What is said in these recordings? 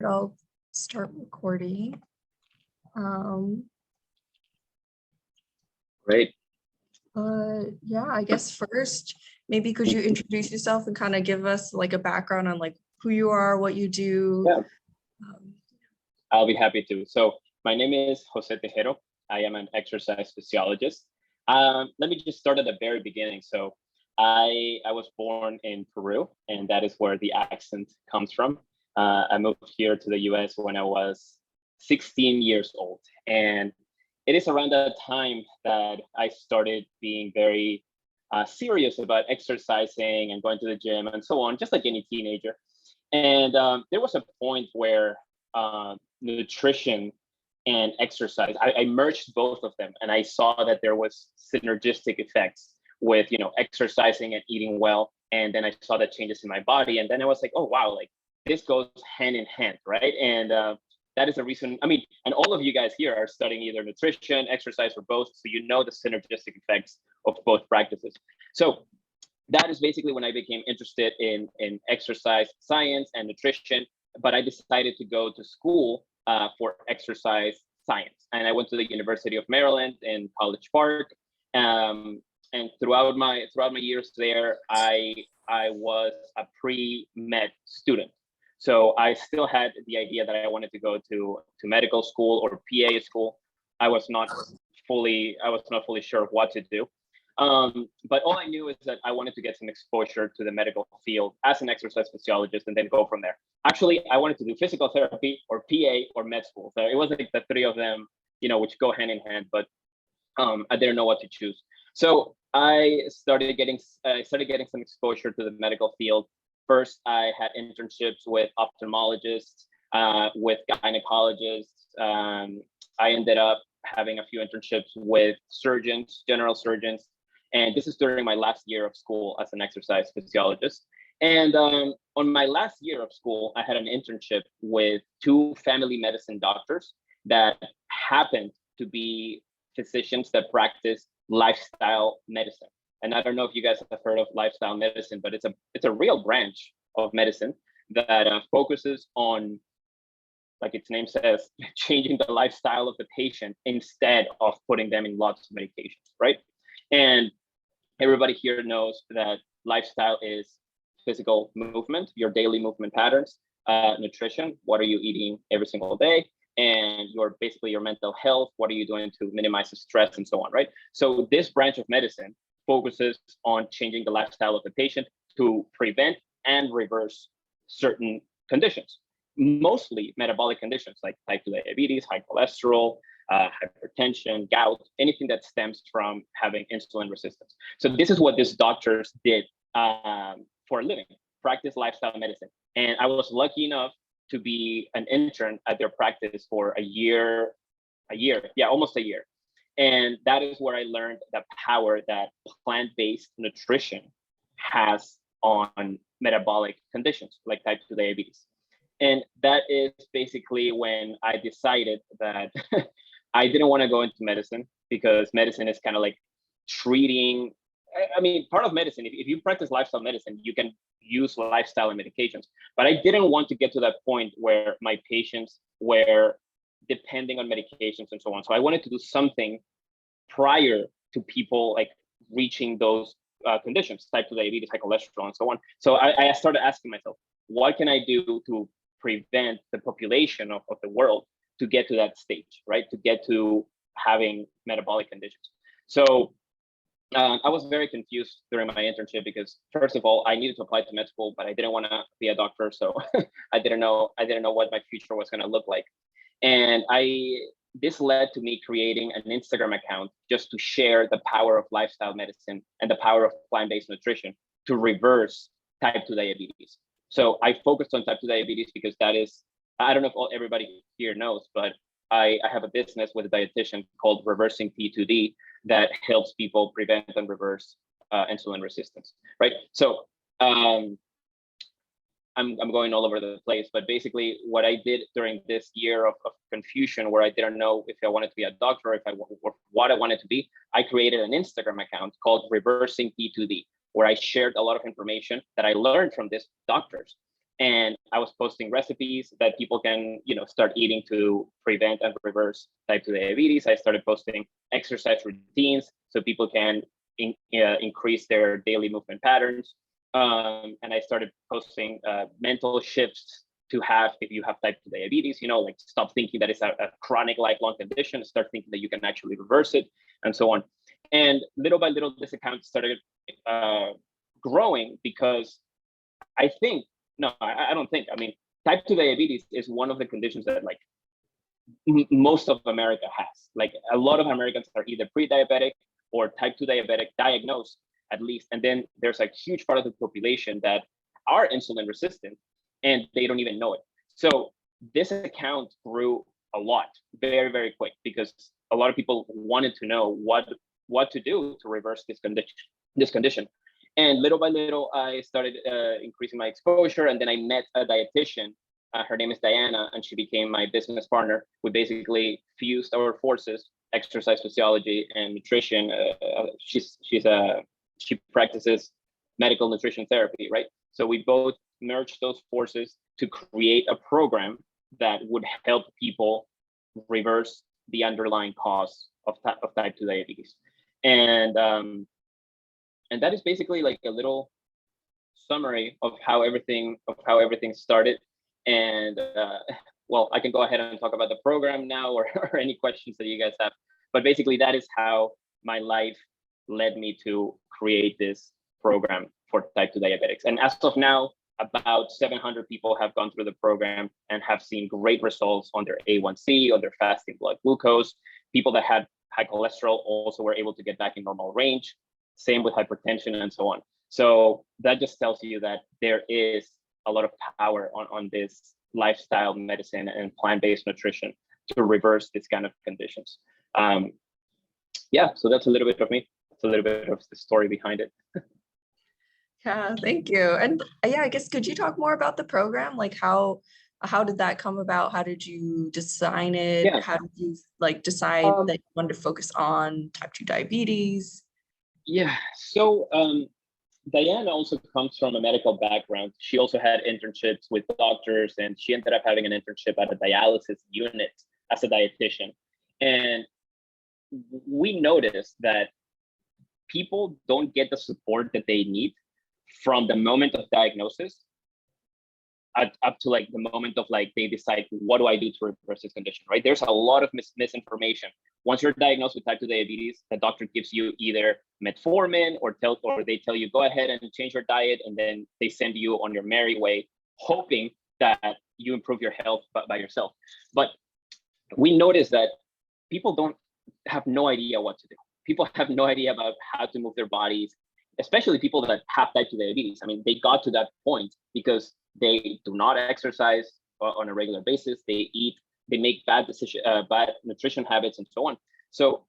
but I'll start recording. Great. Yeah, I guess first, maybe could you introduce yourself and kind of give us like a background on like who you are, what you do? Yeah, I'll be happy to. So my name is Jose Tejero. I am an exercise physiologist. Let me just start at the very beginning. So I was born in Peru, and that is where the accent comes from. I moved here to the US when I was 16 years old. And it is around that time that I started being very serious about exercising and going to the gym and so on, just like any teenager. And there was a point where nutrition and exercise, I merged both of them, and I saw that there was synergistic effects with, exercising and eating well. And then I saw the changes in my body, and then I was like, oh wow, like this goes hand in hand, right? And that is the reason. I mean, and all of you guys here are studying either nutrition, exercise, or both, so you know the synergistic effects of both practices. So that is basically when I became interested in exercise science and nutrition. But I decided to go to school for exercise science, and I went to the University of Maryland in College Park. And throughout my years there, I was a pre-med student. So I still had the idea that I wanted to go to medical school or PA school. I was not fully sure of what to do. But all I knew is that I wanted to get some exposure to the medical field as an exercise physiologist and then go from there. Actually, I wanted to do physical therapy or PA or med school. So it was like the three of them, which go hand in hand, but I didn't know what to choose. So I started getting some exposure to the medical field. First, I had internships with ophthalmologists, with gynecologists. I ended up having a few internships with surgeons, general surgeons. And this is during my last year of school as an exercise physiologist. And on my last year of school, I had an internship with two family medicine doctors that happened to be physicians that practice lifestyle medicine. And I don't know if you guys have heard of lifestyle medicine, but it's a real branch of medicine that focuses on, like its name says, changing the lifestyle of the patient instead of putting them in lots of medications, right? And everybody here knows that lifestyle is physical movement, your daily movement patterns, nutrition, what are you eating every single day, and basically your mental health, what are you doing to minimize the stress and so on, right? So this branch of medicine focuses on changing the lifestyle of the patient to prevent and reverse certain conditions, mostly metabolic conditions like type 2 diabetes, high cholesterol, hypertension, gout, anything that stems from having insulin resistance. So this is what these doctors did for a living, practice lifestyle medicine. And I was lucky enough to be an intern at their practice for almost a year. And that is where I learned the power that plant-based nutrition has on metabolic conditions like type 2 diabetes. And that is basically when I decided that I didn't want to go into medicine, because medicine is kind of like treating, I mean, part of medicine, if you practice lifestyle medicine, you can use lifestyle and medications. But I didn't want to get to that point where my patients were depending on medications and so on. So I wanted to do something prior to people like reaching those conditions, type 2 diabetes, high cholesterol, and so on. So I started asking myself, what can I do to prevent the population of the world to get to that stage, right? To get to having metabolic conditions. So I was very confused during my internship because, first of all, I needed to apply to med school, but I didn't want to be a doctor, so I didn't know what my future was going to look like. And this led to me creating an Instagram account just to share the power of lifestyle medicine and the power of plant-based nutrition to reverse type 2 diabetes. So I focused on type 2 diabetes because that is, I don't know if everybody here knows, but I have a business with a dietitian called Reversing T2D that helps people prevent and reverse insulin resistance, right? So I'm going all over the place, but basically what I did during this year of confusion, where I didn't know if I wanted to be a doctor, or what I wanted to be, I created an Instagram account called Reversing T2D, where I shared a lot of information that I learned from these doctors And I was posting recipes that people can, start eating to prevent and reverse type 2 diabetes. I started posting exercise routines so people can increase their daily movement patterns. And I started posting mental shifts to have if you have type 2 diabetes, like stop thinking that it's a chronic lifelong condition, start thinking that you can actually reverse it, and so on. And little by little, this account started growing because I think, no, I don't think, I mean, type 2 diabetes is one of the conditions that like most of America has. Like a lot of Americans are either pre-diabetic or type 2 diabetic diagnosed at least. And then there's a huge part of the population that are insulin resistant and they don't even know it. So this account grew a lot, very, very quick, because a lot of people wanted to know what to do to reverse this condition. And little by little, I started increasing my exposure. And then I met a dietitian. Her name is Diana, and she became my business partner. We basically fused our forces, exercise physiology and nutrition. She practices medical nutrition therapy, right? So we both merged those forces to create a program that would help people reverse the underlying cause of type 2 diabetes. And that is basically like a little summary of how everything started. And well, I can go ahead and talk about the program now, or any questions that you guys have. But basically, that is how my life led me to create this program for type 2 diabetics. And as of now, about 700 people have gone through the program and have seen great results on their A1C, on their fasting blood glucose. People that had high cholesterol also were able to get back in normal range. Same with hypertension and so on. So that just tells you that there is a lot of power on this lifestyle medicine and plant-based nutrition to reverse this kind of conditions. Yeah, so that's a little bit of me. It's a little bit of the story behind it. Yeah, thank you. And yeah, I guess, could you talk more about the program? Like how did that come about? How did you design it? Yeah. How did you like decide that you wanted to focus on type 2 diabetes? Yeah, so Diana also comes from a medical background. She also had internships with doctors, and she ended up having an internship at a dialysis unit as a dietitian. And we noticed that people don't get the support that they need from the moment of diagnosis up to like the moment of like they decide, what do I do to reverse this condition, right? There's a lot of misinformation. Once you're diagnosed with type 2 diabetes, the doctor gives you either metformin or they tell you, go ahead and change your diet, and then they send you on your merry way, hoping that you improve your health by yourself. But we noticed that people don't have no idea what to do. People have no idea about how to move their bodies, especially people that have type 2 diabetes. I mean, they got to that point because they do not exercise on a regular basis. They make bad nutrition habits and so on. So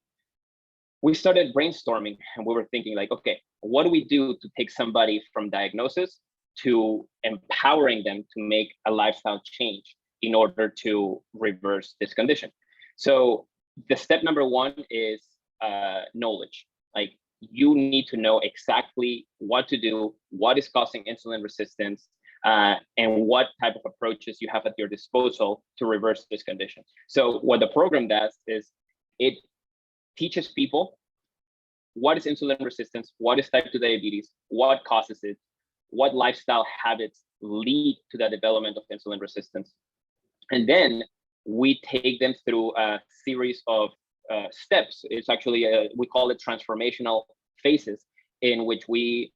we started brainstorming, and we were thinking like, okay, what do we do to take somebody from diagnosis to empowering them to make a lifestyle change in order to reverse this condition? So the step number one is knowledge. Like, you need to know exactly what to do, what is causing insulin resistance, and what type of approaches you have at your disposal to reverse this condition. So what the program does is it teaches people what is insulin resistance, what is type 2 diabetes, what causes it, what lifestyle habits lead to the development of insulin resistance. And then we take them through a series of steps. It's actually, we call it transformational phases, in which we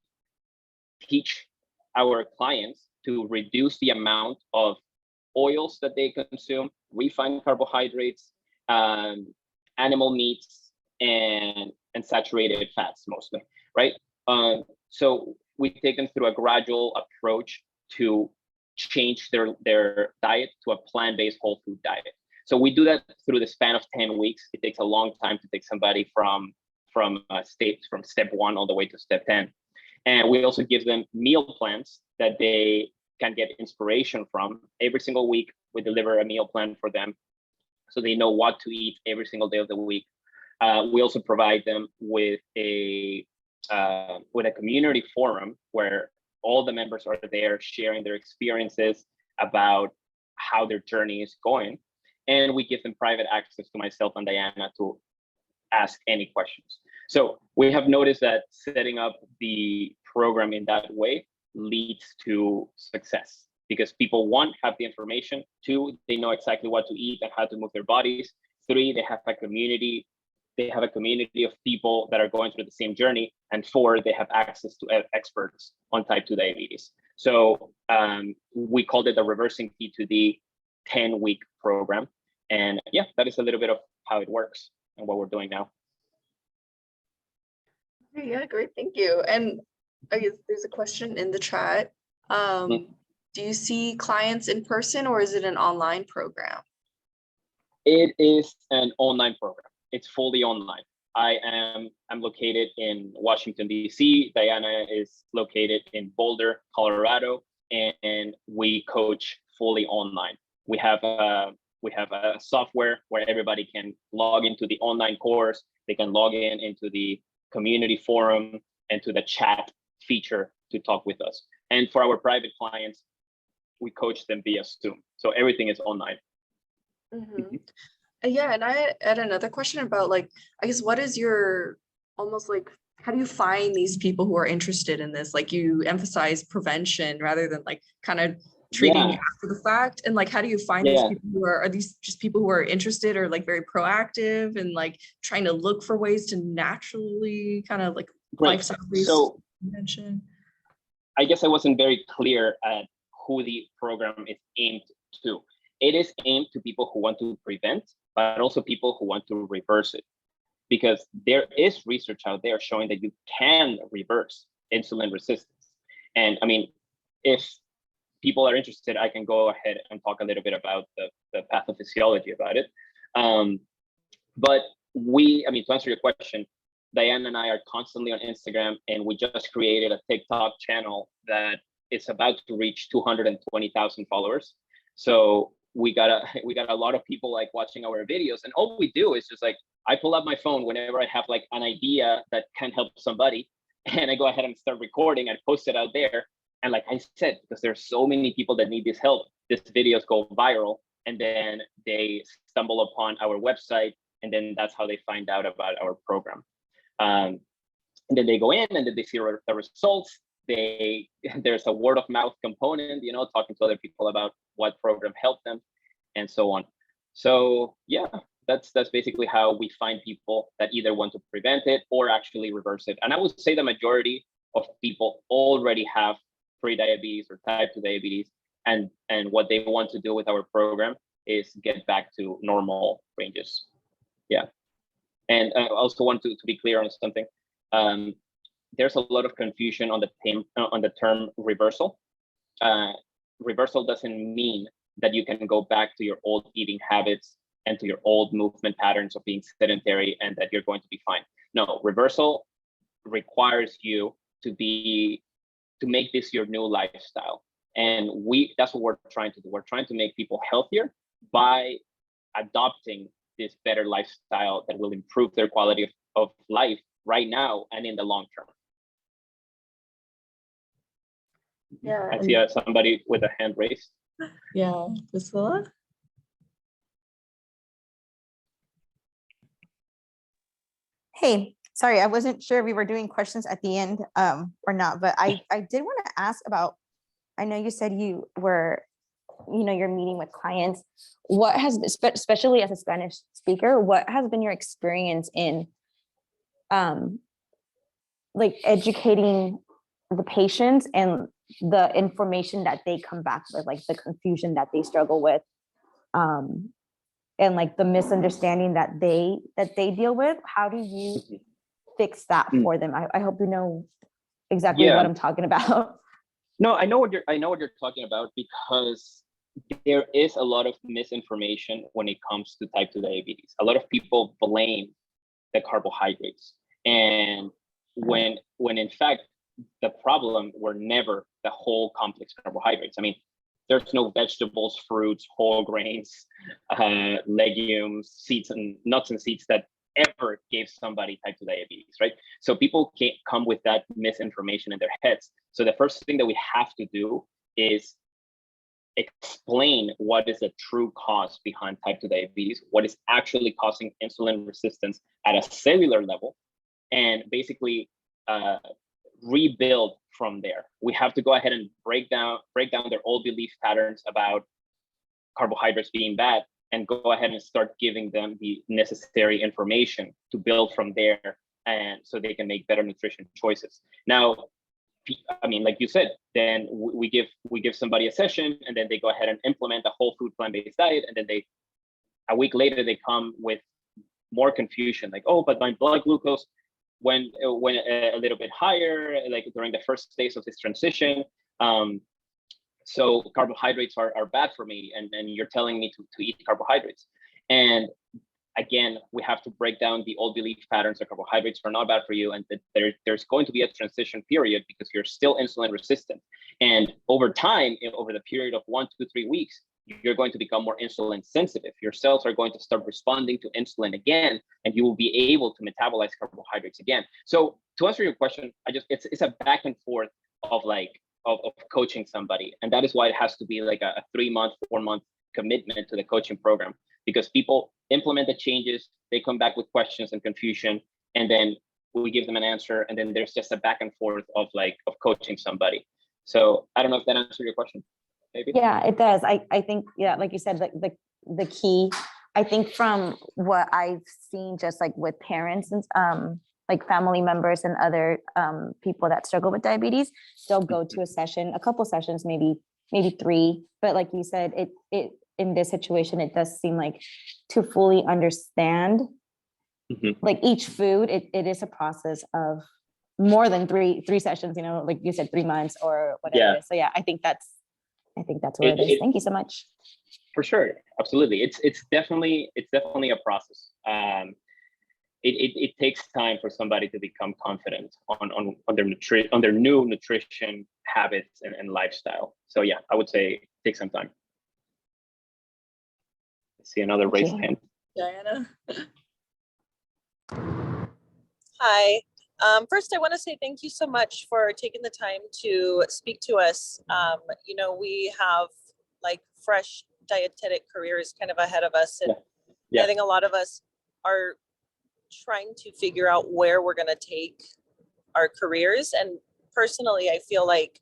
teach our clients to reduce the amount of oils that they consume, refined carbohydrates, animal meats, and saturated fats mostly, right? So we take them through a gradual approach to change their diet to a plant-based whole food diet. So we do that through the span of 10 weeks. It takes a long time to take somebody from step 1 all the way to step 10. And we also give them meal plans that they can get inspiration from. Every single week, we deliver a meal plan for them so they know what to eat every single day of the week. We also provide them with a community forum where all the members are there sharing their experiences about how their journey is going. And we give them private access to myself and Diana to ask any questions. So we have noticed that setting up the program in that way leads to success, because people, one, have the information, two, they know exactly what to eat and how to move their bodies, three, they have a community of people that are going through the same journey, and four, they have access to experts on type 2 diabetes. So we called it the Reversing T2D 10-week program. And yeah, that is a little bit of how it works and what we're doing now. Yeah, great, thank you. And I guess there's a question in the chat. Do you see clients in person, or is it an online program? It is an online program. It's fully online. I'm located in Washington, D.C. Diana is located in Boulder, Colorado, and we coach fully online. We have a software where everybody can log into the online course. They can log into the community forum and to the chat feature to talk with us. And for our private clients, we coach them via Zoom. So everything is online. Mm-hmm. Yeah, and I had another question about, like, I guess, what is your, almost like, how do you find these people who are interested in this? Like, you emphasize prevention rather than like kind of treating after the fact. And like, how do you find these people who are these just people who are interested or like very proactive and like trying to look for ways to naturally kind of like lifestyle-based prevention? I guess I wasn't very clear at who the program is aimed to. It is aimed to people who want to prevent, but also people who want to reverse it. Because there is research out there showing that you can reverse insulin resistance. And I mean, if people are interested, I can go ahead and talk a little bit about the pathophysiology about it. But to answer your question, Diane and I are constantly on Instagram, and we just created a TikTok channel that is about to reach 220,000 followers. So we got a lot of people like watching our videos, and all we do is just like, I pull up my phone whenever I have like an idea that can help somebody, and I go ahead and start recording and post it out there. And like I said, because there's so many people that need this help, these videos go viral, and then they stumble upon our website, and then that's how they find out about our program. And then they go in, and then they see the results. There's a word of mouth component, talking to other people about what program helped them, and so on. So yeah, that's basically how we find people that either want to prevent it or actually reverse it. And I would say the majority of people already have pre-diabetes or type 2 diabetes, and what they want to do with our program is get back to normal ranges. Yeah. And I also want to be clear on something. There's a lot of confusion on the term reversal. Reversal doesn't mean that you can go back to your old eating habits and to your old movement patterns of being sedentary and that you're going to be fine. No, reversal requires you to make this your new lifestyle. And that's what we're trying to do. We're trying to make people healthier by adopting this better lifestyle that will improve their quality of life right now and in the long term. Yeah. I see somebody with a hand raised. Yeah, Priscilla? Hey, sorry, I wasn't sure if we were doing questions at the end or not, but I did want to ask about, I know you said you were, you're meeting with clients. What has, especially as a Spanish speaker, what has been your experience in like educating the patients and the information that they come back with, like the confusion that they struggle with, and like the misunderstanding that they deal with? How do you fix that for them? I hope you know exactly what I'm talking about. No, I know what you're talking about, because there is a lot of misinformation when it comes to type 2 diabetes. A lot of people blame the carbohydrates, and when in fact the problem were never the whole complex carbohydrates. I mean, there's no vegetables, fruits, whole grains, legumes, seeds, and nuts and seeds that ever gave somebody type 2 diabetes, right? So people can't come with that misinformation in their heads. So the first thing that we have to do is explain what is the true cause behind type 2 diabetes, what is actually causing insulin resistance at a cellular level, and basically rebuild from there. We have to go ahead and break down their old belief patterns about carbohydrates being bad, and go ahead and start giving them the necessary information to build from there, and so they can make better nutrition choices. Now, I mean, like you said, then we give somebody a session, and then they go ahead and implement a whole food plant-based diet, and then a week later they come with more confusion, like, oh, but my blood glucose went a little bit higher, like during the first days of this transition. So carbohydrates are bad for me, and you're telling me to eat carbohydrates. And again, we have to break down the old belief patterns that carbohydrates are not bad for you, and that there's going to be a transition period because you're still insulin resistant. And over time, over the period of 1 to 3 weeks, you're going to become more insulin sensitive. Your cells are going to start responding to insulin again, and you will be able to metabolize carbohydrates again. So to answer your question, it's a back and forth of coaching somebody. And that is why it has to be like a 3-month, 4-month commitment to the coaching program, because people implement the changes, they come back with questions and confusion, and then we give them an answer, and then there's just a back and forth of coaching somebody. So I don't know if that answered your question. Maybe. Yeah, it does. I think, yeah, like you said, the key, I think from what I've seen, just like with parents and like family members and other people that struggle with diabetes, they'll go to a couple sessions, maybe 3. But like you said, it in this situation, it does seem like to fully understand like each food, it is a process of more than three sessions, like you said, 3 months or whatever. Yeah. So yeah, I think that's where it is. Thank you so much. For sure, absolutely. It's definitely a process. It takes time for somebody to become confident on their new nutrition habits and lifestyle. So yeah, I would say take some time. Let's see another raised hand. Diana. Hi. First, I want to say thank you so much for taking the time to speak to us. We have like fresh dietetic careers kind of ahead of us. And I think a lot of us are trying to figure out where we're going to take our careers. And personally, I feel like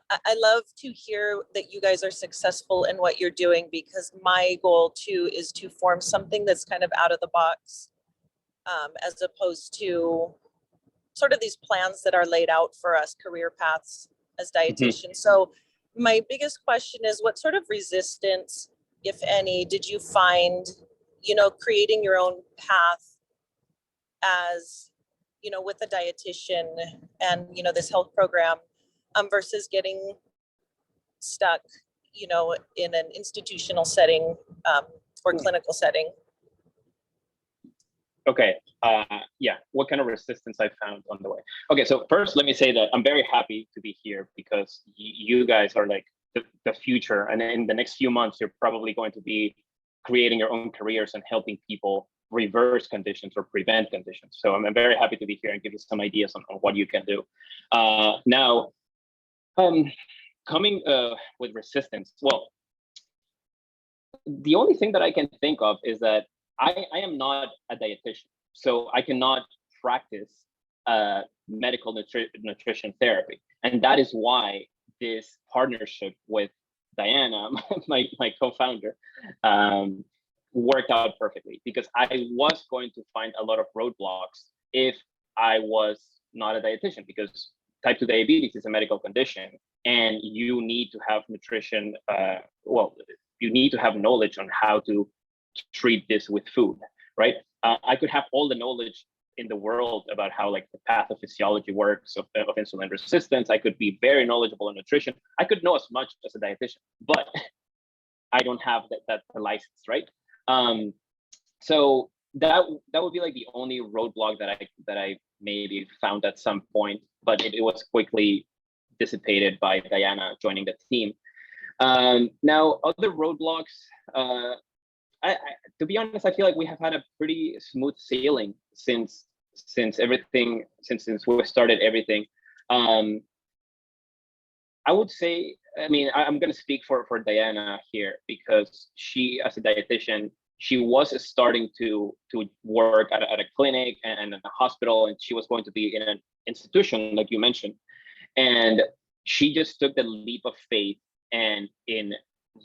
I love to hear that you guys are successful in what you're doing, because my goal too is to form something that's kind of out of the box, as opposed to sort of these plans that are laid out for us, career paths as dietitians. So my biggest question is, what sort of resistance, if any, did you find, creating your own path as, with a dietitian and, this health program, versus getting stuck, in an institutional setting or clinical setting? Okay. What kind of resistance I found on the way? Okay, so first, let me say that I'm very happy to be here, because you guys are like the future. And in the next few months, you're probably going to be creating your own careers and helping people reverse conditions or prevent conditions. So I'm very happy to be here and give you some ideas on what you can do. Now, coming with resistance, well, the only thing that I can think of is that I am not a dietitian, so I cannot practice medical nutrition therapy. And that is why this partnership with Diana, my co-founder, worked out perfectly, because I was going to find a lot of roadblocks if I was not a dietitian, because type 2 diabetes is a medical condition, and you need to have nutrition, you need to have knowledge on how to treat this with food, right? I could have all the knowledge in the world about how like the pathophysiology works of insulin resistance. I could be very knowledgeable on nutrition. I could know as much as a dietitian, but I don't have that license, right? So that would be like the only roadblock that I maybe found at some point, but it was quickly dissipated by Diana joining the team. Now, other roadblocks, to be honest, I feel like we have had a pretty smooth sailing since we started everything. I would say, I mean, I'm going to speak for Diana here, because she, as a dietitian, she was starting to work at a clinic and a hospital, and she was going to be in an institution, like you mentioned. And she just took the leap of faith, and in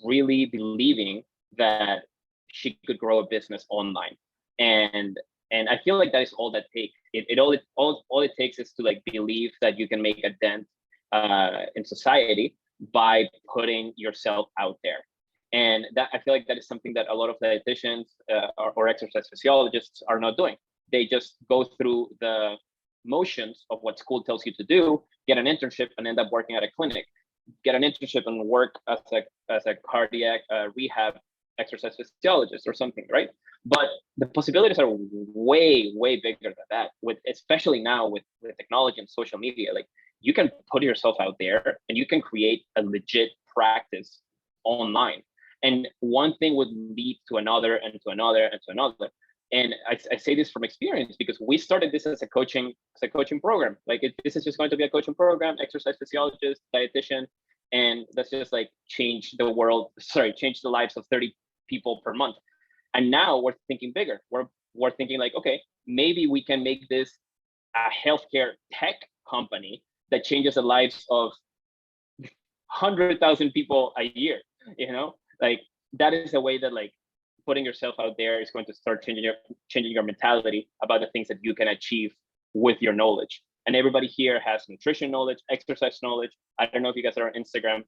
really believing that she could grow a business online. And I feel like that is all that takes. All it takes is to like believe that you can make a dent in society by putting yourself out there. And that, I feel like that is something that a lot of dietitians or exercise physiologists are not doing. They just go through the motions of what school tells you to do, get an internship, and end up working at a clinic, get an internship and work as a cardiac rehab exercise physiologist or something, right? But the possibilities are way bigger than that, with especially now with technology and social media. Like, you can put yourself out there and you can create a legit practice online, and one thing would lead to another and to another and to another. And I say this from experience, because we started this as a coaching program. Like, this is just going to be a coaching program, exercise physiologist, dietitian, and that's just like change the lives of 30 people per month. And now we're thinking bigger. We're thinking like, okay, maybe we can make this a healthcare tech company that changes the lives of 100,000 people a year. You know, like, that is a way that like putting yourself out there is going to start changing your mentality about the things that you can achieve with your knowledge. And everybody here has nutrition knowledge, exercise knowledge. I don't know if you guys are on Instagram,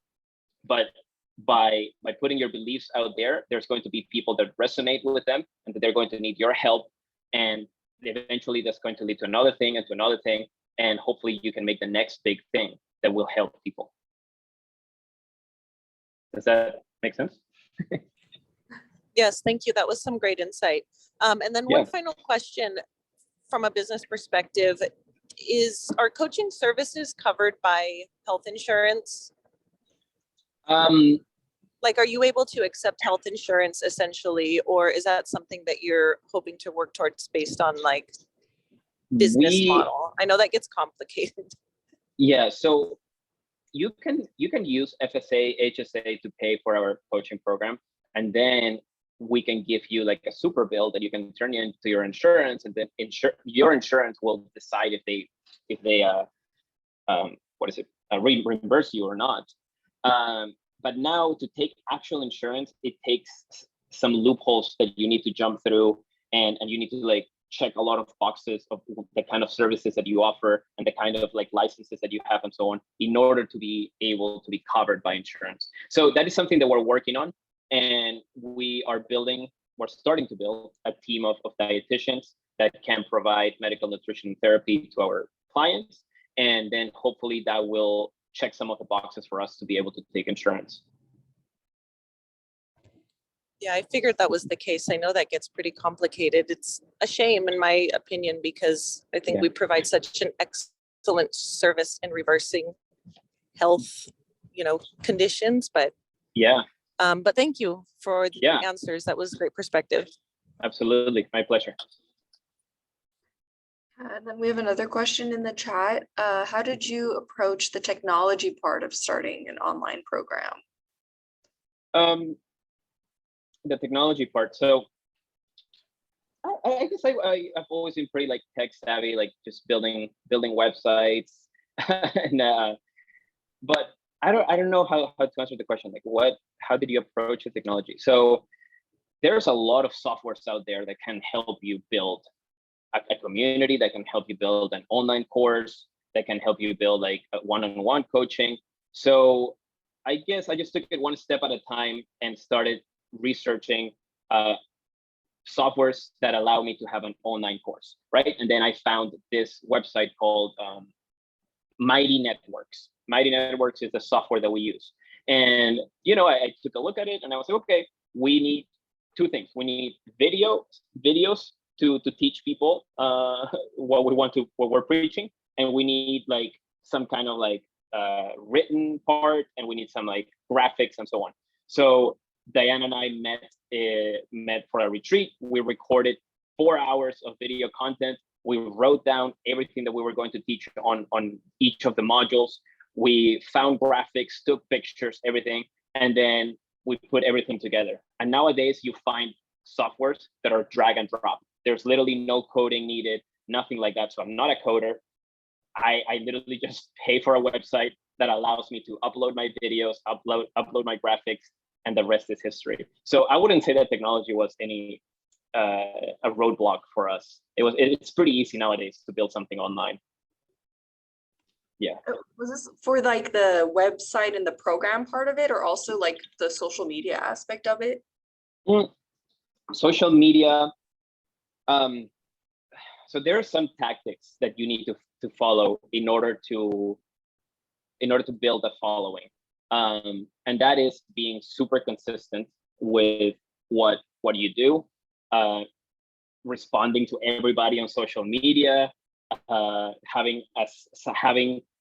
but by putting your beliefs out there, there's going to be people that resonate with them, and that they're going to need your help. And eventually that's going to lead to another thing and to another thing. And hopefully you can make the next big thing that will help people. Does that make sense? Yes, thank you. That was some great insight. And then one final question from a business perspective is, are coaching services covered by health insurance? Like, are you able to accept health insurance essentially, or is that something that you're hoping to work towards based on like business model? I know that gets complicated. Yeah, so you can use FSA, HSA to pay for our coaching program, and then we can give you like a super bill that you can turn into your insurance, and then your insurance will decide if they reimburse you or not. But now, to take actual insurance, it takes some loopholes that you need to jump through, and you need to like check a lot of boxes of the kind of services that you offer and the kind of like licenses that you have and so on, in order to be able to be covered by insurance. So that is something that we're working on, and we're starting to build a team of dietitians that can provide medical nutrition therapy to our clients. And then hopefully that will check some of the boxes for us to be able to take insurance. Yeah, I figured that was the case. I know that gets pretty complicated. It's a shame, in my opinion, because I think we provide such an excellent service in reversing health, conditions. But but thank you for the answers. That was great perspective. Absolutely, my pleasure. And then we have another question in the chat. How did you approach the technology part of starting an online program? The technology part. So I guess I've always been pretty like tech savvy, like just building websites. And, but I don't know how to answer the question. Like, how did you approach the technology? So there's a lot of softwares out there that can help you build a community, that can help you build an online course, that can help you build like a one-on-one coaching. So I guess I just took it one step at a time and started researching softwares that allow me to have an online course, right? And then I found this website called Mighty Networks. Mighty Networks is the software that we use. And, I took a look at it and I was like, okay, we need two things. We need videos to teach people what we're preaching. And we need like some kind of like written part, and we need some like graphics and so on. So Diane and I met for a retreat. We recorded 4 hours of video content. We wrote down everything that we were going to teach on each of the modules. We found graphics, took pictures, everything, and then we put everything together. And nowadays you find softwares that are drag and drop. There's literally no coding needed, nothing like that. So I'm not a coder. I literally just pay for a website that allows me to upload my videos, upload my graphics, and the rest is history. So I wouldn't say that technology was any a roadblock for us. It's pretty easy nowadays to build something online. Yeah. Was this for like the website and the program part of it, or also like the social media aspect of it? Social media. So there are some tactics that you need to follow in order to build a following. And that is being super consistent with what you do, responding to everybody on social media, having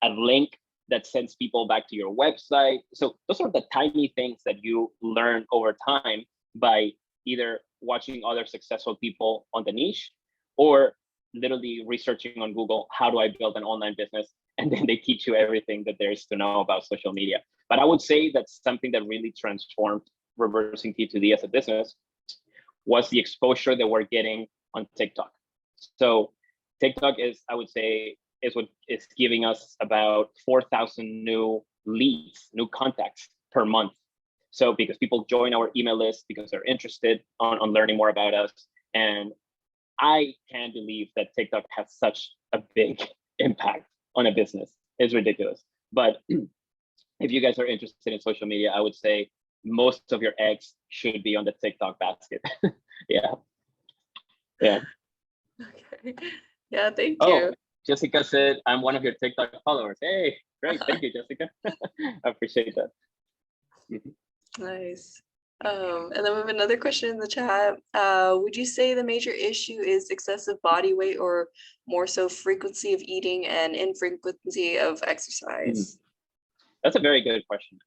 a link that sends people back to your website. So those are the tiny things that you learn over time by either watching other successful people on the niche or literally researching on Google, how do I build an online business? And then they teach you everything that there is to know about social media. But I would say that's something that really transformed Reversing T2D as a business was the exposure that we're getting on TikTok. So TikTok is, I would say, is what is giving us about 4,000 new leads, new contacts per month. So because people join our email list because they're interested on learning more about us. And I can't believe that TikTok has such a big impact on a business. It's ridiculous. But if you guys are interested in social media, I would say most of your eggs should be on the TikTok basket. Yeah. Okay. Yeah, thank you. Oh, Jessica said, I'm one of your TikTok followers. Hey, great. Thank you, Jessica. I appreciate that. Nice. And then we have another question in the chat. Would you say the major issue is excessive body weight, or more so frequency of eating and infrequency of exercise? That's a very good question.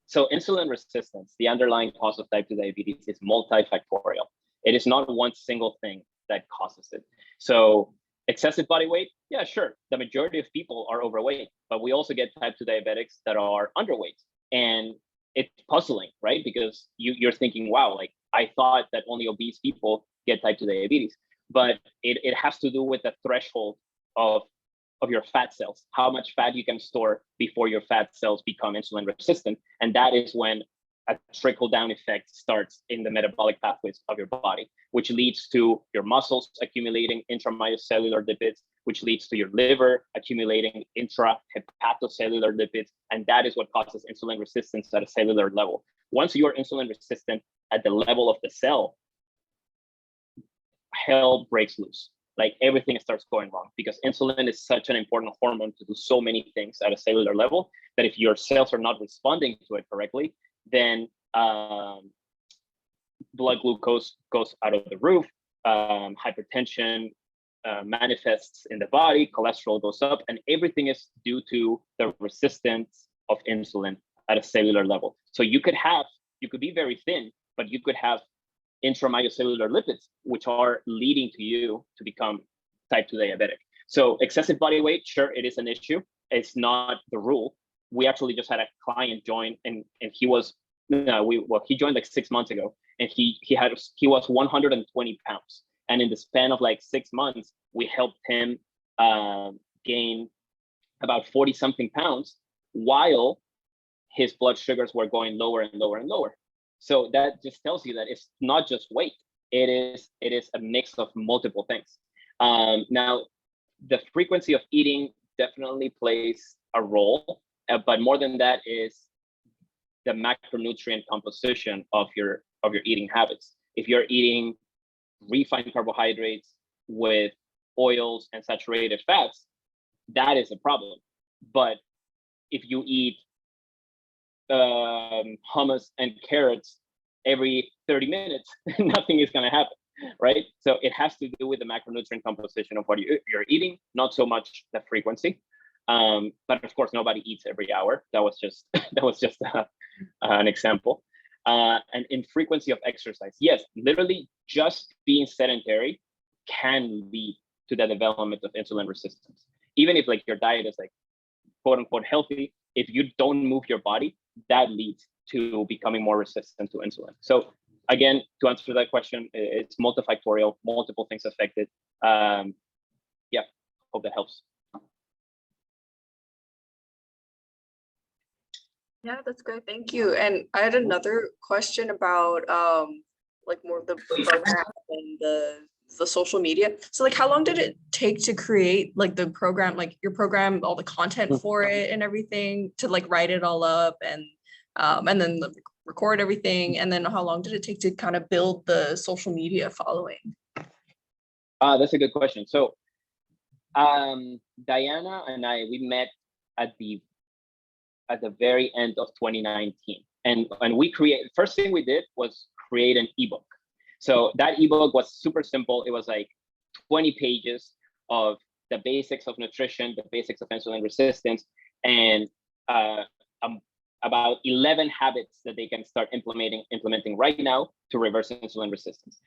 So insulin resistance, the underlying cause of type 2 diabetes, is multifactorial. It is not one single thing that causes it. So excessive body weight, yeah, sure. The majority of people are overweight, but we also get type 2 diabetics that are underweight. And it's puzzling, right? Because you're thinking, wow, like I thought that only obese people get type 2 diabetes, but it has to do with the threshold of your fat cells, how much fat you can store before your fat cells become insulin resistant. And that is when a trickle down effect starts in the metabolic pathways of your body, which leads to your muscles accumulating intramyocellular lipids, which leads to your liver accumulating intrahepatocellular lipids. And that is what causes insulin resistance at a cellular level. Once you're insulin resistant at the level of the cell, hell breaks loose. Like everything starts going wrong, because insulin is such an important hormone to do so many things at a cellular level that if your cells are not responding to it correctly, then blood glucose goes out of the roof, hypertension manifests in the body, cholesterol goes up, and everything is due to the resistance of insulin at a cellular level. So you could be very thin, but you could have intramyocellular lipids, which are leading to you to become type 2 diabetic. So excessive body weight, sure, it is an issue. It's not the rule. We actually just had a client join, and he joined like 6 months ago, and he was 120 pounds. And in the span of like 6 months, we helped him gain about 40 something pounds while his blood sugars were going lower and lower and lower. So that just tells you that it's not just weight. It is a mix of multiple things. Now, the frequency of eating definitely plays a role, but more than that is the macronutrient composition of your eating habits. If you're eating refined carbohydrates with oils and saturated fats, that is a problem. But if you eat hummus and carrots every 30 minutes, nothing is going to happen, right? So it has to do with the macronutrient composition of what you're eating, not so much the frequency. But of course, nobody eats every hour. That was just an example. and in frequency of exercise. Yes, literally just being sedentary can lead to the development of insulin resistance. Even if like your diet is like quote unquote healthy, if you don't move your body, that leads to becoming more resistant to insulin. So again, to answer that question, it's multifactorial, multiple things affected. Yeah, hope that helps. Yeah, that's great. Thank you. And I had another question about like more of the program and the social media. So like how long did it take to create like the program, like your program, all the content for it and everything, to like write it all up and then record everything? And then how long did it take to kind of build the social media following? That's a good question. So Diana and I, we met at the very end of 2019. And we created, first thing we did was create an ebook. So that ebook was super simple. It was like 20 pages of the basics of nutrition, the basics of insulin resistance, and about 11 habits that they can start implementing right now to reverse insulin resistance.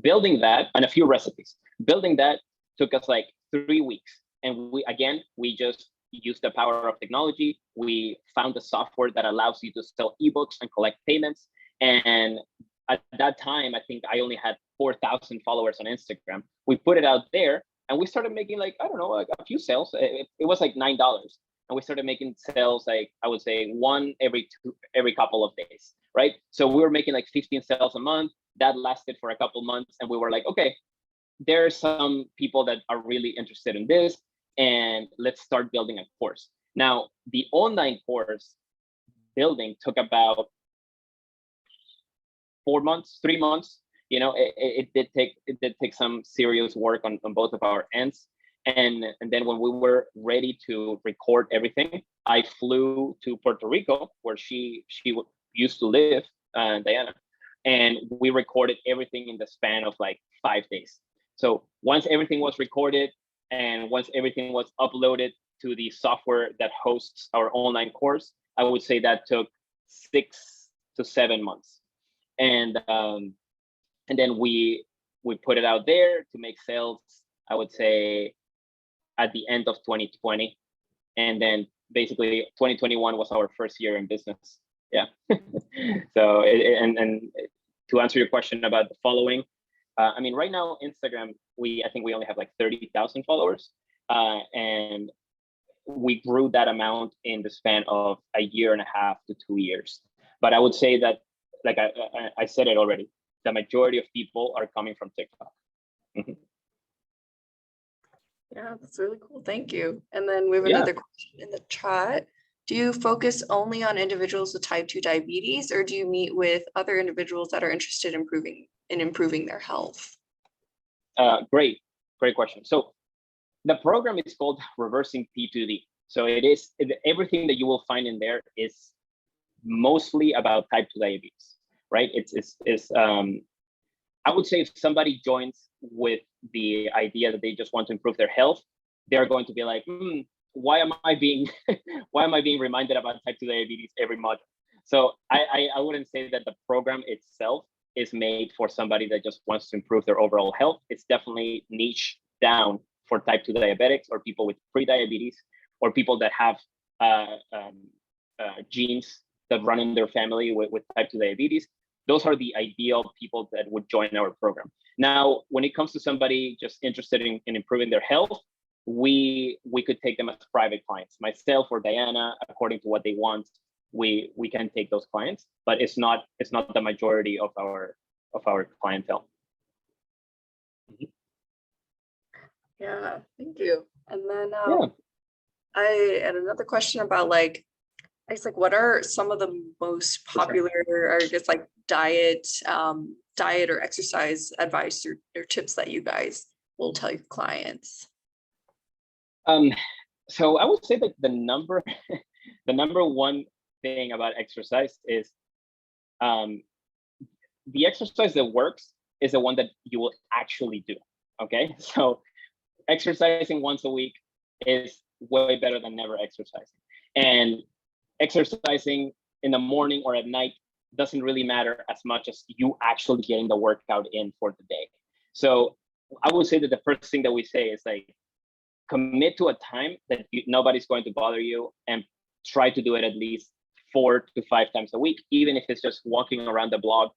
Building that, and a few recipes. Building that took us like 3 weeks. And we just used the power of technology. We found a software that allows you to sell ebooks and collect payments. And at that time, I think I only had 4,000 followers on Instagram. We put it out there and we started making like, I don't know, like a few sales. It was like $9. And we started making sales, like I would say one every couple of days, right? So we were making like 15 sales a month. That lasted for a couple months. And we were like, okay, there are some people that are really interested in this, and let's start building a course. Now, the online course building took about 4 months, 3 months. You know, it did take some serious work on both of our ends. And then when we were ready to record everything, I flew to Puerto Rico, where she used to live, Diana, and we recorded everything in the span of like 5 days. So once everything was recorded and once everything was uploaded to the software that hosts our online course, I would say that took 6 to 7 months. And then we put it out there to make sales, I would say, at the end of 2020. And then basically 2021 was our first year in business. Yeah. So and to answer your question about the following, I mean, right now, Instagram, I think we only have like 30,000 followers. And we grew that amount in the span of 1.5 years to 2 years. But I would say that, like I said it already, the majority of people are coming from TikTok. Yeah, that's really cool. Thank you. And then we have another question in the chat. Do you focus only on individuals with type 2 diabetes, or do you meet with other individuals that are interested in improving their health? Great question. So the program is called Reversing P2D. So everything that you will find in there is mostly about type 2 diabetes, right? I would say if somebody joins with the idea that they just want to improve their health, they're going to be like, why am I being reminded about type 2 diabetes every month? So I wouldn't say that the program itself is made for somebody that just wants to improve their overall health. It's definitely niche down for type 2 diabetics or people with pre-diabetes or people that have genes that run in their family with type 2 diabetes. Those are the ideal people that would join our program. Now, when it comes to somebody just interested in improving their health, we could take them as private clients. Myself or Diana, according to what they want, we can take those clients, but it's not the majority of our clientele. Yeah, thank you. And then Yeah. I had another question about like, I guess like what are some of the most popular, or I guess like diet or exercise advice or tips that you guys will tell your clients? So I would say that the number one thing about exercise is the exercise that works is the one that you will actually do. Okay, so exercising once a week is way better than never exercising. And exercising in the morning or at night doesn't really matter as much as you actually getting the workout in for the day. So I would say that the first thing that we say is like, commit to a time that nobody's going to bother you, and try to do it at least 4 to 5 times a week, even if it's just walking around the block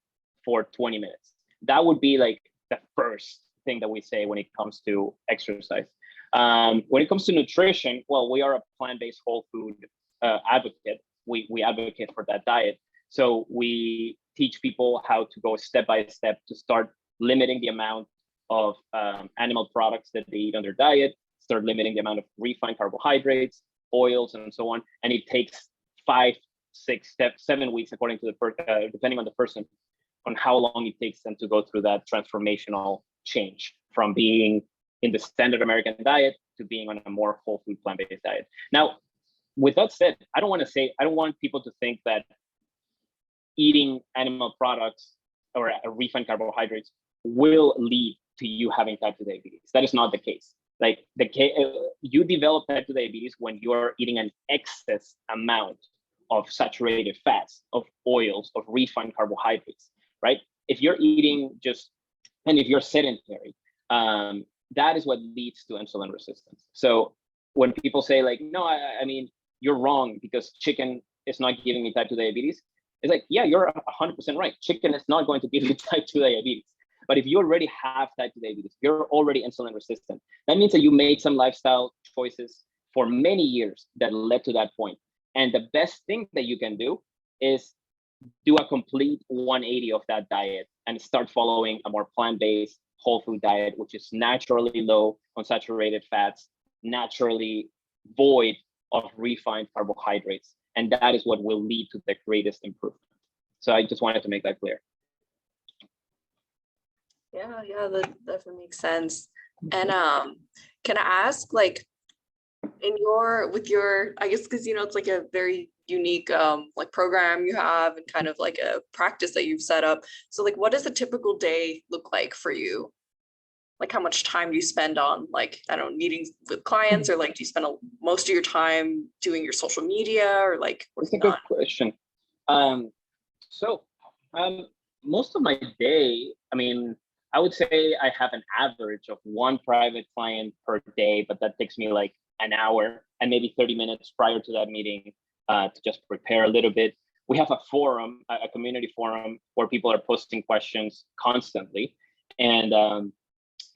for 20 minutes. That would be like the first thing that we say when it comes to exercise. When it comes to nutrition, well, we are a plant-based whole food advocate. We advocate for that diet. So we teach people how to go step by step to start limiting the amount of animal products that they eat on their diet, start limiting the amount of refined carbohydrates, oils, and so on. And it takes 5, 6, 7 weeks, according to the depending on the person, on how long it takes them to go through that transformational change from being in the standard American diet to being on a more whole food plant-based diet. Now, with that said, I don't want people to think that eating animal products or refined carbohydrates will lead to you having type 2 diabetes. That is not the case. Like you develop type 2 diabetes when you're eating an excess amount of saturated fats, of oils, of refined carbohydrates, right? If you're eating and if you're sedentary, that is what leads to insulin resistance. So when people say like, no, I mean, you're wrong because chicken is not giving me type 2 diabetes, it's like, yeah, you're 100% right. Chicken is not going to give you type 2 diabetes. But if you already have type 2 diabetes, you're already insulin resistant. That means that you made some lifestyle choices for many years that led to that point. And the best thing that you can do is do a complete 180 of that diet and start following a more plant-based whole food diet, which is naturally low on saturated fats, naturally void of refined carbohydrates. And that is what will lead to the greatest improvement. So I just wanted to make that clear. Yeah, that definitely makes sense. And can I ask, like, with your, I guess, because it's like a very unique like program you have and kind of like a practice that you've set up. So like, what does a typical day look like for you? Like, how much time do you spend on, like, I don't know, meetings with clients, or like, do you spend most of your time doing your social media, or like That's a good question. Most of my day, I mean, I would say I have an average of 1 private client per day, but that takes me like an hour and maybe 30 minutes prior to that meeting to just prepare a little bit. We have a forum, a community forum, where people are posting questions constantly. And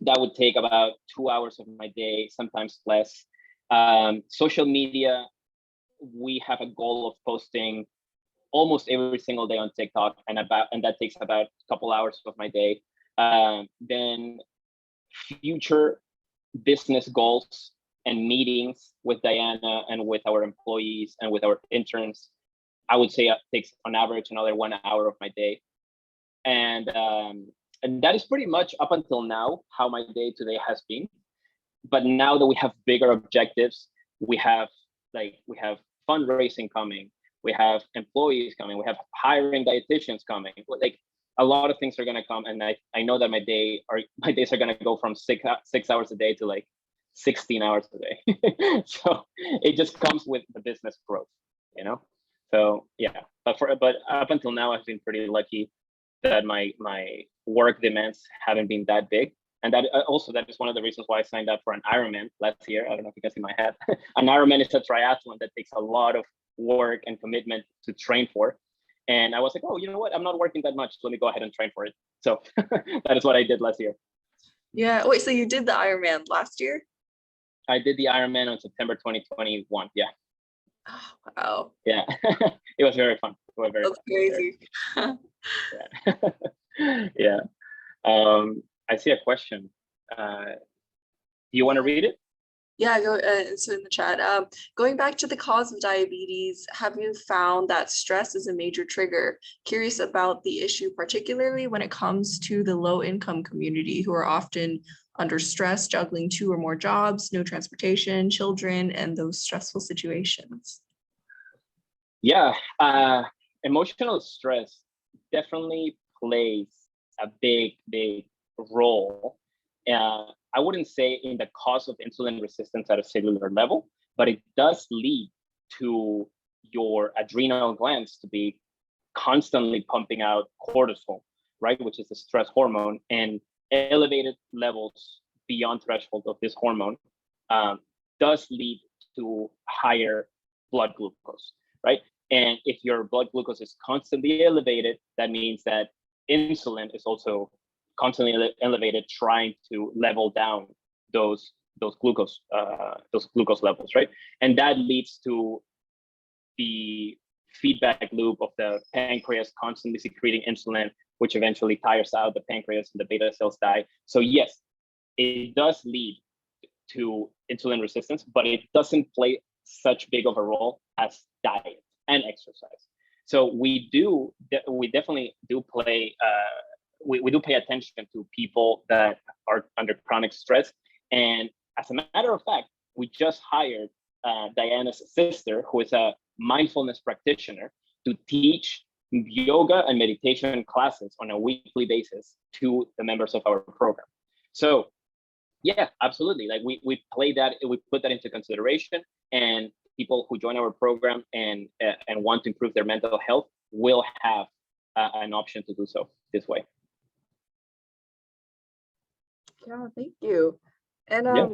that would take about 2 hours of my day, sometimes less. Social media, we have a goal of posting almost every single day on TikTok, and that takes about a couple hours of my day. Then future business goals and meetings with Diana and with our employees and with our interns, I would say it takes on average another 1 hour of my day. And that is pretty much up until now how my day to day has been. But now that we have bigger objectives, we have fundraising coming, we have employees coming, we have hiring dietitians coming. Like, a lot of things are going to come, and I know that my days are going to go from 6 hours a day to like 16 hours a day. So it just comes with the business growth, So yeah, but up until now, I've been pretty lucky that my work demands haven't been that big, and that is one of the reasons why I signed up for an Ironman last year. I don't know if you can see my hat. An Ironman is a triathlon that takes a lot of work and commitment to train for. And I was like, oh, you know what? I'm not working that much. Let me go ahead and train for it. So that is what I did last year. Yeah. Wait, so you did the Ironman last year? I did the Ironman on September 2021. Yeah. Oh, wow. Yeah. It was very fun. It was very That's crazy. Yeah. I see a question. Do you want to read it? Yeah, it's in the chat. Going back to the cause of diabetes, have you found that stress is a major trigger? Curious about the issue, particularly when it comes to the low-income community who are often under stress, juggling 2 or more jobs, no transportation, children, and those stressful situations. Yeah, emotional stress definitely plays a big role. I wouldn't say in the cause of insulin resistance at a cellular level, but it does lead to your adrenal glands to be constantly pumping out cortisol, right, which is the stress hormone, and elevated levels beyond threshold of this hormone does lead to higher blood glucose, right? And if your blood glucose is constantly elevated, that means that insulin is also constantly elevated, trying to level down those glucose levels, right? And that leads to the feedback loop of the pancreas constantly secreting insulin, which eventually tires out the pancreas and the beta cells die. So yes, it does lead to insulin resistance, but it doesn't play such big of a role as diet and exercise. So we definitely do play, we do pay attention to people that are under chronic stress. And as a matter of fact, we just hired Diana's sister, who is a mindfulness practitioner, to teach yoga and meditation classes on a weekly basis to the members of our program. So yeah, absolutely. Like we play that, we put that into consideration, and people who join our program and want to improve their mental health will have an option to do so this way. Yeah, thank you. And Yeah.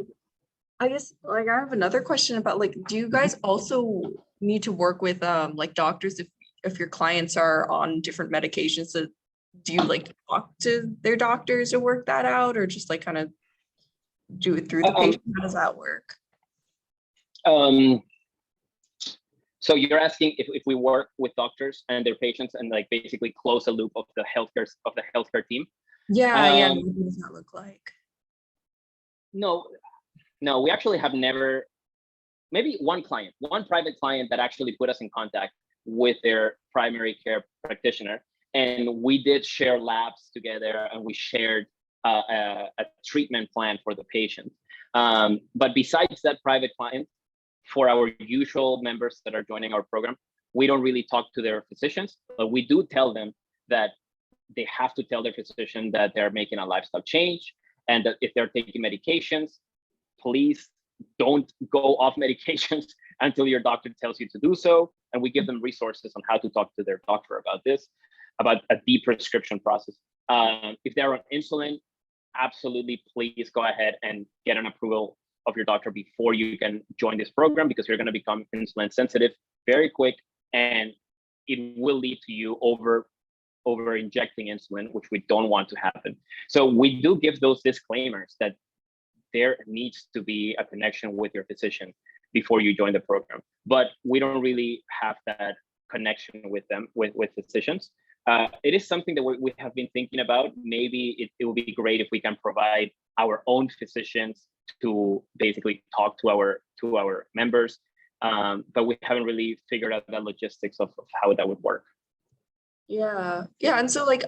I guess like I have another question about like, do you guys also need to work with like doctors if your clients are on different medications? So do you like talk to their doctors to work that out, or just like kind of do it through the patient? How does that work? So you're asking if we work with doctors and their patients and like basically close a loop of the healthcare team? Yeah, what does that look like? No, we actually have never, maybe one private client that actually put us in contact with their primary care practitioner. And we did share labs together, and we shared a treatment plan for the patient. But besides that private client, for our usual members that are joining our program, we don't really talk to their physicians, but we do tell them that they have to tell their physician that they're making a lifestyle change, and that if they're taking medications, please don't go off medications until your doctor tells you to do so. And we give them resources on how to talk to their doctor about this, about a de-prescription process. If they're on insulin, absolutely, please go ahead and get an approval of your doctor before you can join this program, because you're going to become insulin sensitive very quick, and it will lead to you over injecting insulin, which we don't want to happen. So we do give those disclaimers that there needs to be a connection with your physician before you join the program, but we don't really have that connection with them, with physicians. It is something that we have been thinking about. Maybe it would be great if we can provide our own physicians to basically talk to our members, but we haven't really figured out the logistics of how that would work. Yeah. And so like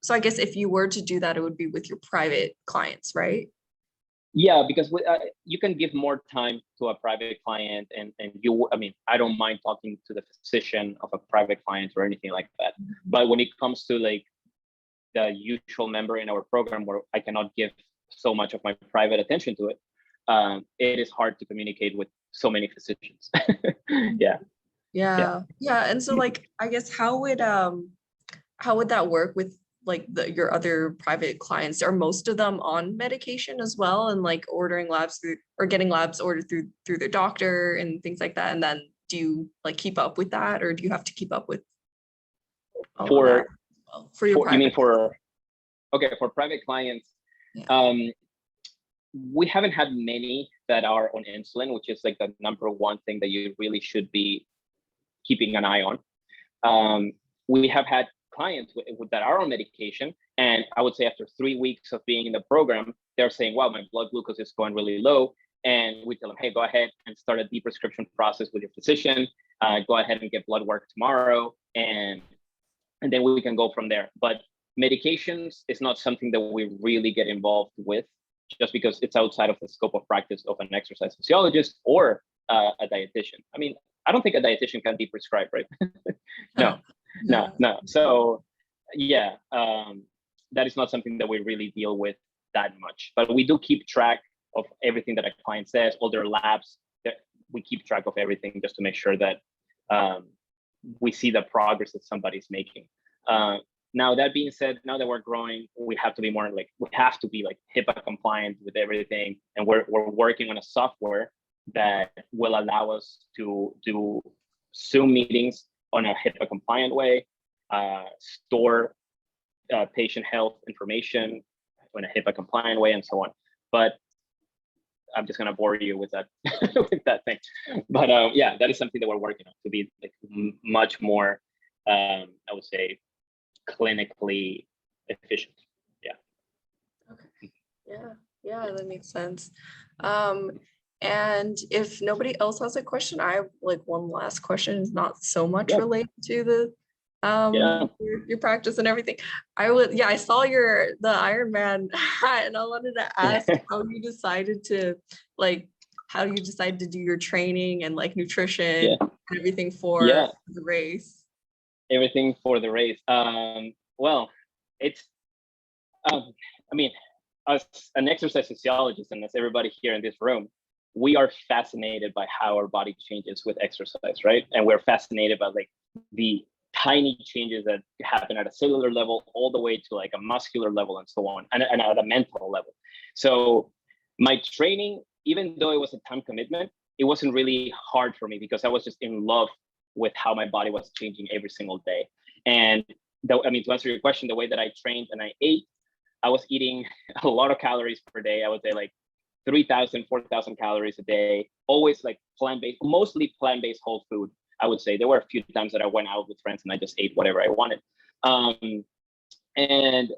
so I guess if you were to do that, it would be with your private clients, right? Yeah, because you can give more time to a private client, and I don't mind talking to the physician of a private client or anything like that. But when it comes to like the usual member in our program, where I cannot give so much of my private attention to it, it is hard to communicate with so many physicians. Yeah. And so like, I guess how would that work with like your other private clients? Are most of them on medication as well, and like ordering labs through, or getting labs ordered through their doctor and things like that? And then do you like keep up with that, or do you have to keep up with all of that for your private? You mean for private clients? Yeah. We haven't had many that are on insulin, which is like the number one thing that you really should be keeping an eye on. We have had clients that are on medication, and I would say after 3 weeks of being in the program, they're saying, wow, my blood glucose is going really low. And we tell them, hey, go ahead and start a de-prescription process with your physician. Go ahead and get blood work tomorrow, and then we can go from there. But medications is not something that we really get involved with, just because it's outside of the scope of practice of an exercise physiologist or a dietitian. I mean, I don't think a dietitian can be prescribed, right? No. So yeah, that is not something that we really deal with that much, but we do keep track of everything that a client says, all their labs, that we keep track of everything just to make sure that we see the progress that somebody's making. Now that being said, now that we're growing, we have to be like HIPAA compliant with everything, and we're working on a software that will allow us to do Zoom meetings on a HIPAA compliant way, store patient health information in a HIPAA compliant way, and so on. But I'm just gonna bore you with that with that thing. But yeah, that is something that we're working on to be like much more, I would say, clinically efficient. Yeah. Okay. Yeah, that makes sense. And if nobody else has a question, I have like one last question. It's not so much related to the your practice and everything. I saw the Ironman hat, and I wanted to ask how you decided to do your training and like nutrition and everything for the race. Everything for the race. Well, it's I mean, as an exercise physiologist and as everybody here in this room, we are fascinated by how our body changes with exercise, right? And we're fascinated by like the tiny changes that happen at a cellular level all the way to like a muscular level and so on, and at a mental level. So my training, even though it was a time commitment, it wasn't really hard for me because I was just in love with how my body was changing every single day. And to answer your question, the way that I trained and I ate, I was eating a lot of calories per day. I would say like 3,000, 4,000 calories a day, always like plant-based, mostly plant-based whole food. I would say there were a few times that I went out with friends and I just ate whatever I wanted. And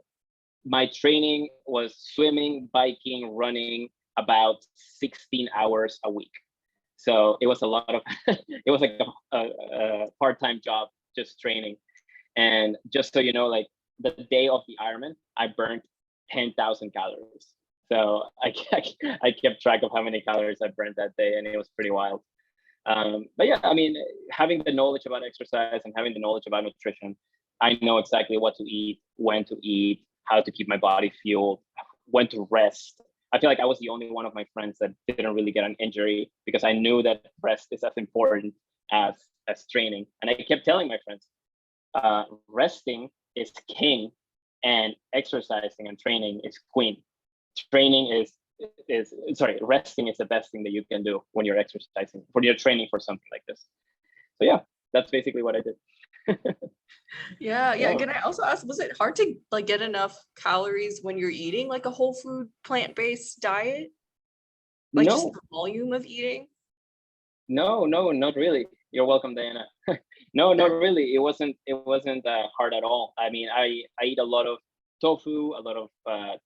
my training was swimming, biking, running about 16 hours a week. So it was a lot of, it was like a part-time job, just training. And just so you know, like the day of the Ironman, I burned 10,000 calories. So I kept track of how many calories I burned that day, and it was pretty wild. But yeah, I mean, having the knowledge about exercise and having the knowledge about nutrition, I know exactly what to eat, when to eat, how to keep my body fueled, when to rest. I feel like I was the only one of my friends that didn't really get an injury because I knew that rest is as important as training. And I kept telling my friends, resting is king and exercising and training is queen. Resting is the best thing that you can do when you're exercising, when you're training for something like this. So yeah, that's basically what I did. Yeah. Can I also ask, was it hard to like get enough calories when you're eating like a whole food plant-based diet? Like just the volume of eating? No, not really. You're welcome, Diana. No, not really. It wasn't hard at all. I mean, I eat a lot of tofu, a lot of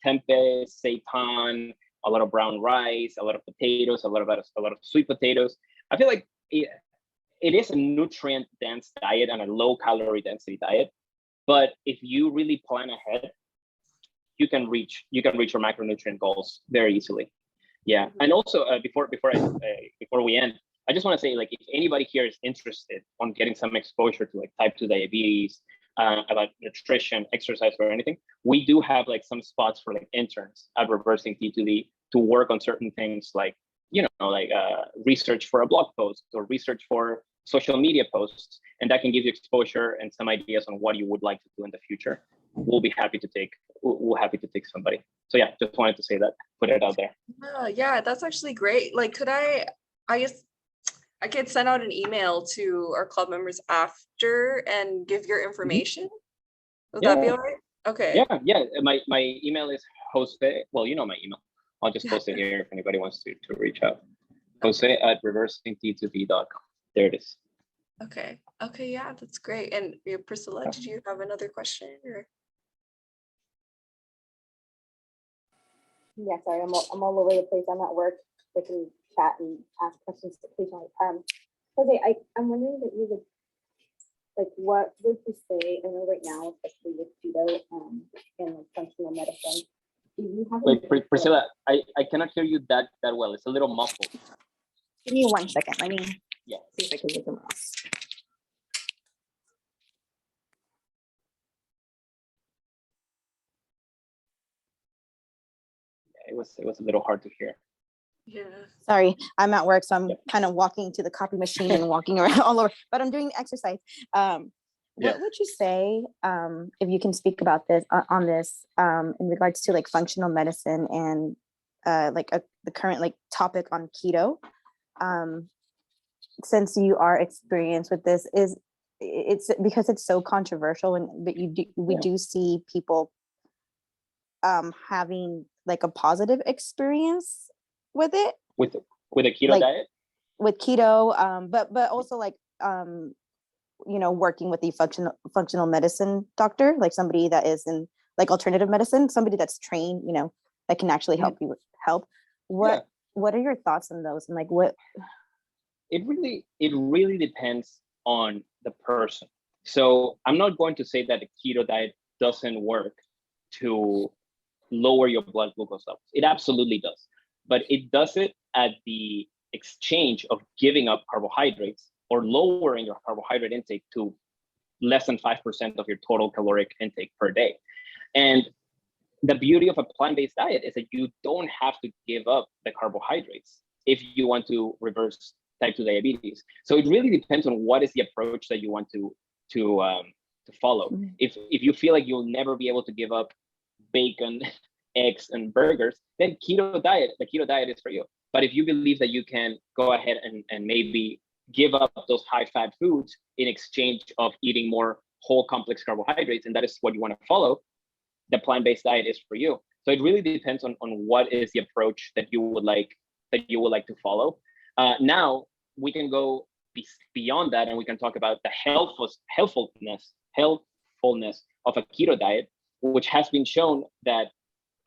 tempeh, seitan, a lot of brown rice, a lot of potatoes, a lot of sweet potatoes. I feel like it is a nutrient dense diet and a low calorie density diet. But if you really plan ahead, you can reach your macronutrient goals very easily. Yeah, and also before we end, I just want to say, like, if anybody here is interested on getting some exposure to like type 2 diabetes, about nutrition, exercise, or anything, we do have like some spots for like interns at Reversing T2D to work on certain things like, research for a blog post or research for social media posts, and that can give you exposure and some ideas on what you would like to do in the future. We'll be happy to take somebody. So yeah, just wanted to say that, put it out there. Yeah, that's actually great. Like, could I guess I could send out an email to our club members after and give your information. Would that be all right? Okay. Yeah. My email is Jose. Well, you know my email. I'll just post it here if anybody wants to reach out. Jose@reversingt2d.com. There it is. Okay, yeah, that's great. And Priscilla, did you have another question? Or? Yeah, sorry, I'm all over the place. I'm at work. I can chat and ask questions occasionally. Jose, I'm wondering that you would, like, what would you say? I know right now, especially with keto and like functional medicine, do you have? Wait, Priscilla, I cannot hear you that well. It's a little muffled. Give me 1 second. Let me see if I can get them else. It was a little hard to hear. Yeah. Sorry, I'm at work, so I'm Yep. kind of walking to the copy machine and walking around all over, but I'm doing exercise. Yeah. What would you say, if you can speak about this on this, in regards to like functional medicine and the current like topic on keto? Since you are experienced with this, it's because it's so controversial, and but we Yeah. do see people having like a positive experience with it, With a keto like diet? with keto, but also like working with the functional medicine doctor, like somebody that is in like alternative medicine, somebody that's trained, that can actually help you help. Yeah. What are your thoughts on those, and like what? It really depends on the person. So I'm not going to say that the keto diet doesn't work to lower your blood glucose levels. It absolutely does. But it does it at the exchange of giving up carbohydrates or lowering your carbohydrate intake to less than 5% of your total caloric intake per day. And the beauty of a plant-based diet is that you don't have to give up the carbohydrates if you want to reverse type 2 diabetes. So it really depends on what is the approach that you want to follow. Mhm. If you feel like you'll never be able to give up bacon, eggs, and burgers, then the keto diet is for you. But if you believe that you can go ahead and maybe give up those high-fat foods in exchange of eating more whole complex carbohydrates, and that is what you want to follow, the plant-based diet is for you. So it really depends on what is the approach that you would like to follow. Now we can go beyond that, and we can talk about the healthfulness of a keto diet, which has been shown that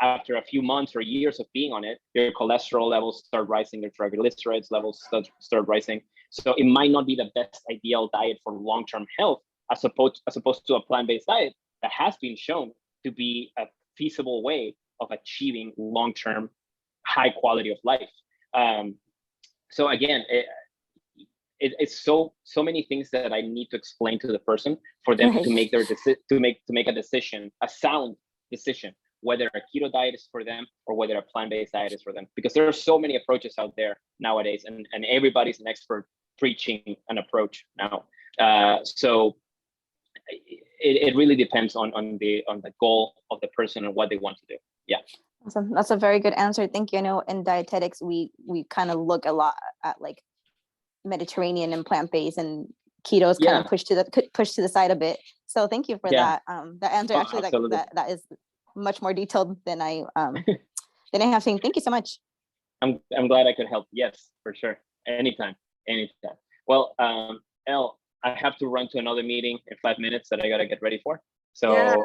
after a few months or years of being on it, your cholesterol levels start rising, your triglycerides levels start rising. So it might not be the best ideal diet for long-term health, as opposed to a plant-based diet that has been shown to be a feasible way of achieving long-term high quality of life. So again, it's so many things that I need to explain to the person for them Right. to make a decision, a sound decision, whether a keto diet is for them or whether a plant-based diet is for them. Because there are so many approaches out there nowadays, and everybody's an expert preaching an approach now. So it really depends on the goal of the person and what they want to do. Yeah. Awesome. That's a very good answer. Thank you. I know in dietetics, we kind of look a lot at like Mediterranean and plant-based, and keto is kind of pushed to the side a bit. So thank you for that. That answer actually that is much more detailed than I have seen. Thank you so much. I'm glad I could help. Yes, for sure. Anytime. Well, Elle, I have to run to another meeting in 5 minutes that I gotta get ready for. So Yeah.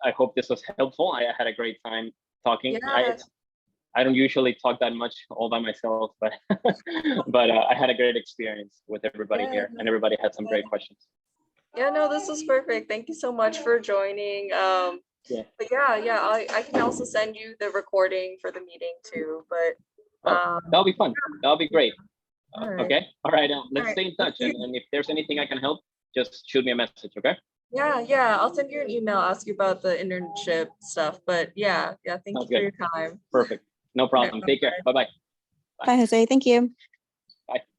I hope this was helpful. I had a great time talking. Yeah. I don't usually talk that much all by myself, but but I had a great experience with everybody here, and everybody had some great questions. Yeah, no, this was perfect. Thank you so much for joining. Yeah. But I can also send you the recording for the meeting too. But that'll be fun. That'll be great. all right. Okay. All right. Let's All stay in touch, and if there's anything I can help, just shoot me a message. Okay. Yeah, I'll send you an email, ask you about the internship stuff. But yeah, thank you for your time. Perfect. No problem. Take care. Bye-bye. Bye, Jose. Thank you. Bye.